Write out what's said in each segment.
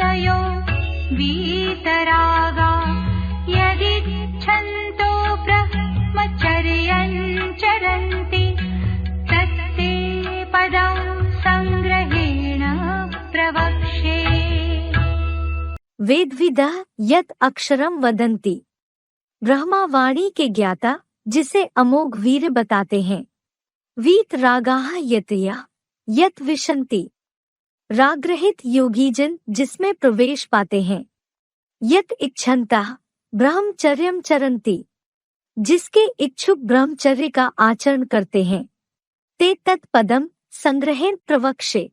ऋषयो वीतरागा यदिच्छन्तो ब्रह्मचर्यं चरन्ति तत्ते पदं संग्रहेण प्रवक्ष्ये। वेदविदः यत् अक्षरम वदन्ति। ब्रह्मावाणी के ज्ञाता जिसे अमोघ वीर बताते हैं। वीत रागाः यतया यत विशन्ति। रागरहित योगीजन जिसमें प्रवेश पाते हैं। यत इच्छन्तः ब्रह्मचर्यं चरन्ति। जिसके इच्छुक ब्रह्मचर्य का आचरण करते हैं। ते तत्पदम संग्रहेण प्रवक्ष्ये।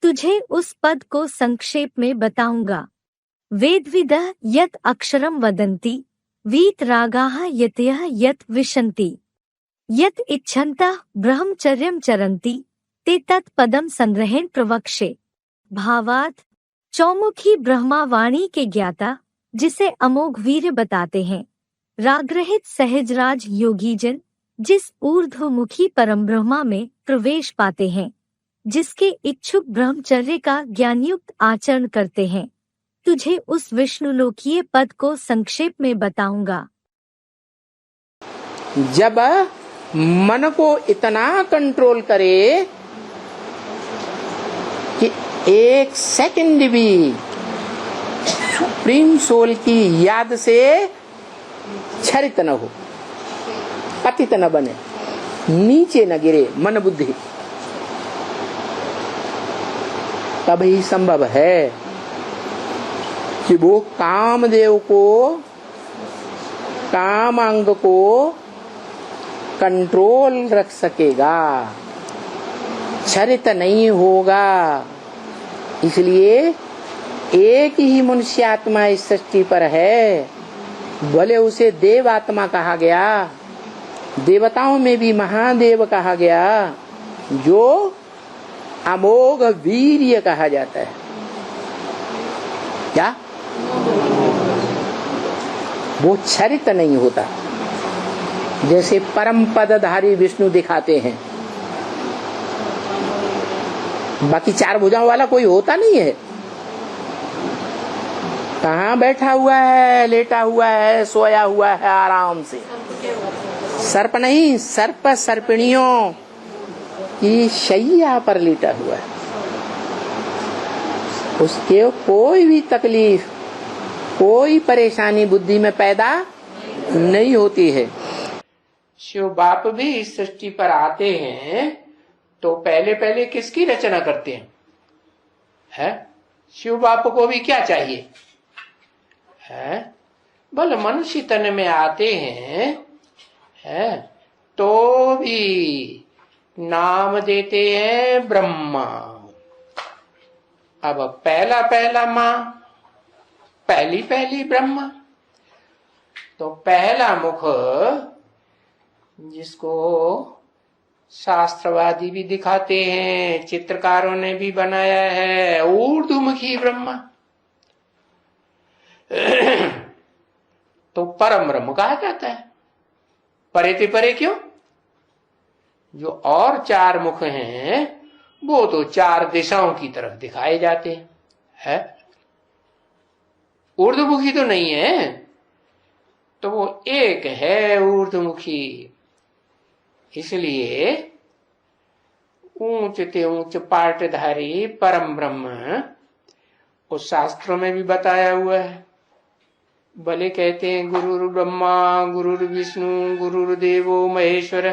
तुझे उस पद को संक्षेप में बताऊंगा। वेदविदः यत् अक्षरम वदन्ति। वीत रागाः यतयः यत विशन्ति। यत इच्छन्तः ब्रह्मचर्यं चरन्ति ते तत्पदम संग्रहेण प्रवक्ष्ये। भावार्थ चौमुखी ब्रह्मावाणी के ज्ञाता जिसे अमोघ वीर बताते हैं। रागरहित सहजराज योगीजन जिस ऊर्ध्वमुखी परम ब्रह्मा में प्रवेश पाते हैं। जिसके इच्छुक ब्रह्मचर्य का ज्ञानयुक्त आचरण करते हैं। तुझे उस विष्णुलोकीय पद को संक्षेप में बताऊंगा। जब मन को इतना कंट्रोल करे कि एक सेकंड भी सुप्रीम सोल की याद से क्षरित न हो, पतित न बने, नीचे न गिरे मन बुद्धि, तभी संभव है कि वो कामदेव को, काम अंग को कंट्रोल रख सकेगा, क्षरित नहीं होगा। इसलिए एक ही मनुष्य आत्मा इस सृष्टि पर है, भले उसे देव आत्मा कहा गया, देवताओं में भी महादेव कहा गया, जो अमोघ वीर्य कहा जाता है। क्या वो क्षरित नहीं होता, जैसे परम पदधारी विष्णु दिखाते हैं। बाकी चार भुजाओं वाला कोई होता नहीं है। कहाँ बैठा हुआ है, लेटा हुआ है, सोया हुआ है आराम से। सर्प नहीं, सर्प सर्पिणियों की शैया पर लेटा हुआ है। उसके कोई भी तकलीफ, कोई परेशानी बुद्धि में पैदा नहीं होती है। शिव बाप भी इस सृष्टि पर आते हैं तो पहले पहले किसकी रचना करते हैं? शिव बाप को भी क्या चाहिए है? भले मनुष्य तन में आते हैं तो भी नाम देते हैं ब्रह्मा। अब पहला पहला माँ, पहली पहली ब्रह्मा, तो पहला मुख जिसको शास्त्रवादी भी दिखाते हैं, चित्रकारों ने भी बनाया है, ऊर्ध्वमुखी ब्रह्मा। तो परम ब्रह्म कहा जाता है। परे ते परे क्यों? जो और चार मुख हैं वो तो चार दिशाओं की तरफ दिखाए जाते हैं, ऊर्ध्वमुखी तो नहीं है, तो वो एक है ऊर्ध्वमुखी। इसलिए ऊंच ते ऊंच पाटधारी परम ब्रह्म उस शास्त्रों में भी बताया हुआ है। भले कहते हैं गुरुर् ब्रह्मा गुरुर् विष्णु गुरुर्देवो महेश्वर,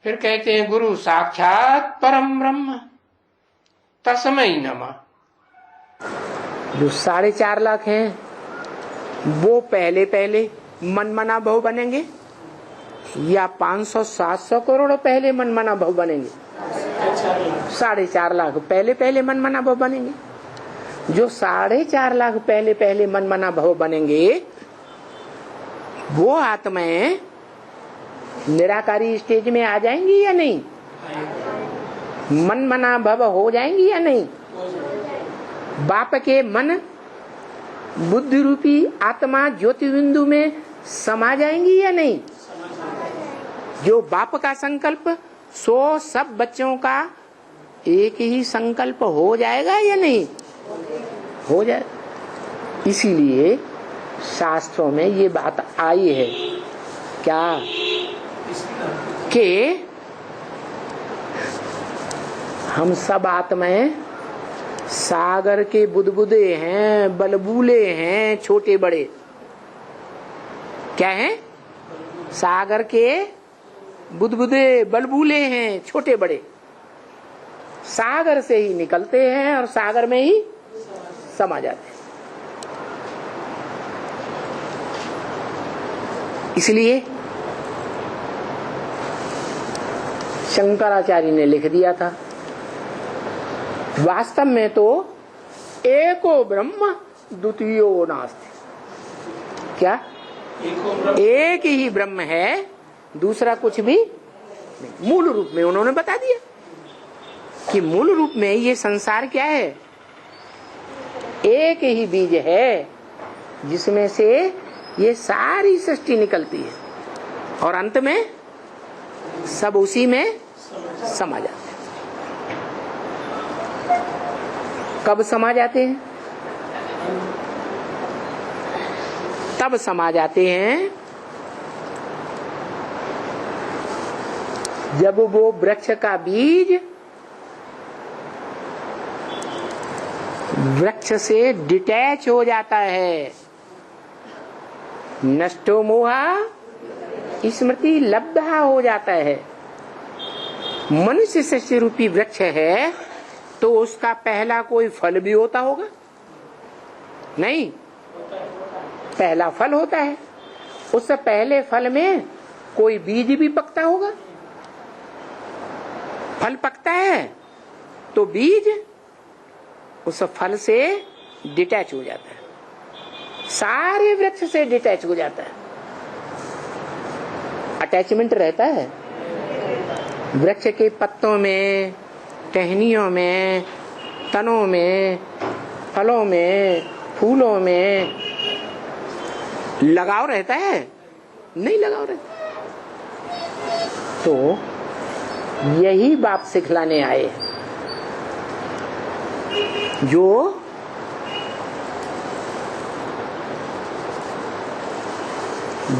फिर कहते हैं गुरु साक्षात परम ब्रह्म तस्मै नमः। जो 4.5 लाख हैं वो पहले पहले मनमना भव बनेंगे या 500-700 करोड़ पहले मनमना भव बनेंगे? 4.5 लाख पहले पहले मनमना भव बनेंगे। जो 4.5 लाख पहले पहले मनमना भव बनेंगे वो आत्माएं निराकारी स्टेज में आ जाएंगी या नहीं? मनमना भव हो जाएंगी या नहीं? बाप के मन बुद्धि रूपी आत्मा ज्योति बिंदु में समा जाएंगी या नहीं? जो बाप का संकल्प सो सब बच्चों का एक ही संकल्प हो जाएगा या नहीं? हो जाए। इसीलिए शास्त्रों में ये बात आई है क्या कि हम सब आत्माएं सागर के बुदबुदे हैं, बलबूले हैं, छोटे बड़े। क्या हैं? सागर के बुदबुदे बलबूले हैं, छोटे बड़े। सागर से ही निकलते हैं और सागर में ही समा जाते हैं। इसलिए शंकराचार्य ने लिख दिया था, वास्तव में तो एको ब्रह्म द्वितीयो नास्ति। क्या? एक ही ब्रह्म है, दूसरा कुछ भी नहीं। मूल रूप में उन्होंने बता दिया कि मूल रूप में ये संसार क्या है, एक ही बीज है जिसमें से ये सारी सृष्टि निकलती है और अंत में सब उसी में समा जाते हैं। कब समा जाते हैं? तब समा जाते हैं जब वो वृक्ष का बीज वृक्ष से डिटैच हो जाता है। नष्टो मोहा स्मृति लब्धा हो जाता है। मनुष्य सृष्टि रूपी वृक्ष है तो उसका पहला कोई फल भी होता होगा? नहीं, पहला फल होता है। उस पहले फल में कोई बीज भी पकता होगा। फल पकता है तो बीज उस फल से डिटैच हो जाता है, सारे वृक्ष से डिटैच हो जाता है। अटैचमेंट रहता है वृक्ष के पत्तों में, टहनियों में, तनों में, फलों में, फूलों में। लगाव रहता है? नहीं लगाव रहता। तो यही बात सिखलाने आए जो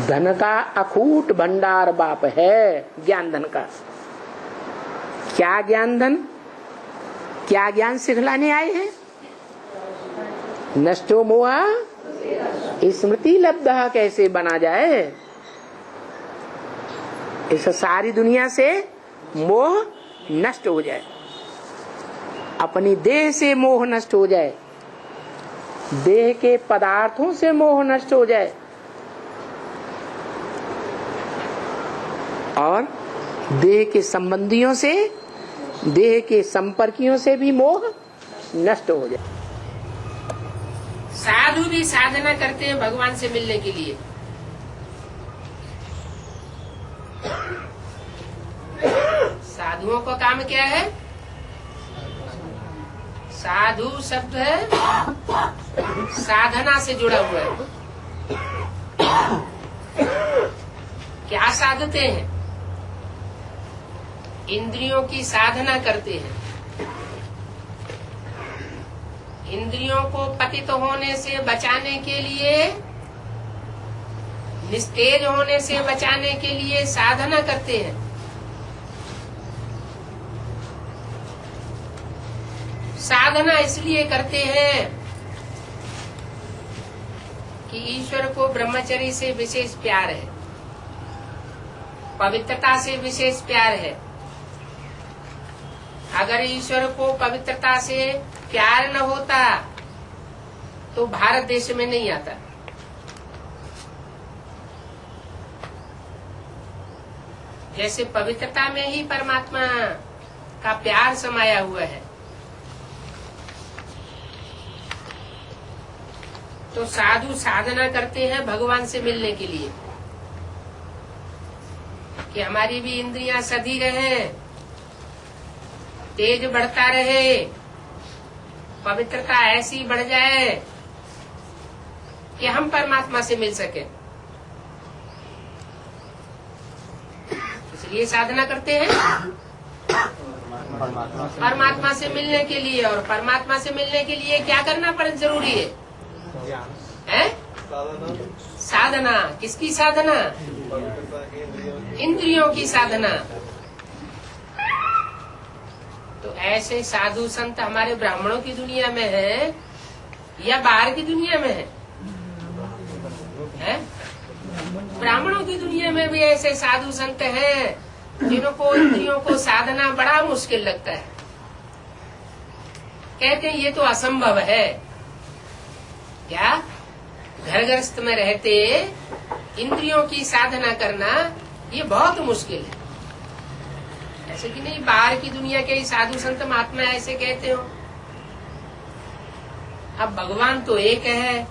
धन का अखूट भंडार बाप है, ज्ञान धन का। क्या ज्ञान धन, क्या ज्ञान सिखलाने आए हैं? नष्टो मोहा स्मृति लब्धा कैसे बना जाए, इस सारी दुनिया से मोह नष्ट हो जाए, अपनी देह से मोह नष्ट हो जाए, देह के पदार्थों से मोह नष्ट हो जाए और देह के संबंधियों से, देह के संपर्कियों से भी मोह नष्ट हो जाए। साधु भी साधना करते हैं भगवान से मिलने के लिए। साधुओं का काम क्या है? साधु शब्द है साधना से जुड़ा हुआ है। क्या साधते हैं? इंद्रियों की साधना करते हैं। इंद्रियों को पतित होने से बचाने के लिए, निस्तेज होने से बचाने के लिए साधना करते हैं। साधना इसलिए करते हैं कि ईश्वर को ब्रह्मचर्य से विशेष प्यार है, पवित्रता से विशेष प्यार है। अगर ईश्वर को पवित्रता से प्यार न होता तो भारत देश में नहीं आता। जैसे पवित्रता में ही परमात्मा का प्यार समाया हुआ है, तो साधु साधना करते हैं भगवान से मिलने के लिए कि हमारी भी इंद्रियां सधी रहे, तेज बढ़ता रहे, पवित्रता ऐसी बढ़ जाए कि हम परमात्मा से मिल सके। इसलिए साधना करते हैं। परमात्मा से मिलने के लिए। और परमात्मा से मिलने के लिए क्या करना पड़े जरूरी है? साधना। किसकी साधना? इंद्रियों की साधना। तो ऐसे साधु संत हमारे ब्राह्मणों की दुनिया में है या बाहर की दुनिया में है? ब्राह्मणों की दुनिया में भी ऐसे साधु संत हैं जिनको इंद्रियों को साधना बड़ा मुश्किल लगता है। कहते हैं ये तो असंभव है। क्या? घर गृहस्थ में रहते इंद्रियों की साधना करना ये बहुत मुश्किल है। ऐसे कि नहीं बाहर की दुनिया के साधु संत महात्मा ऐसे कहते हो। अब भगवान तो एक है,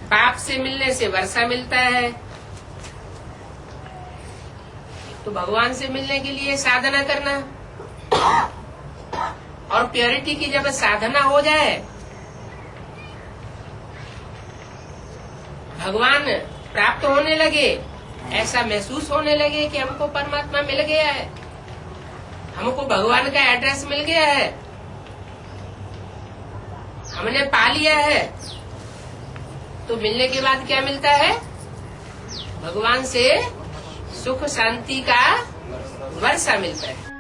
बाप से मिलने से वर्षा मिलता है, तो भगवान से मिलने के लिए साधना करना, और प्योरिटी की जब साधना हो जाए, भगवान प्राप्त होने लगे, ऐसा महसूस होने लगे कि हमको परमात्मा मिल गया है, हमको भगवान का एड्रेस मिल गया है, हमने पा लिया है, तो मिलने के बाद क्या मिलता है? भगवान से सुख शांति का वर्षा मिलता है।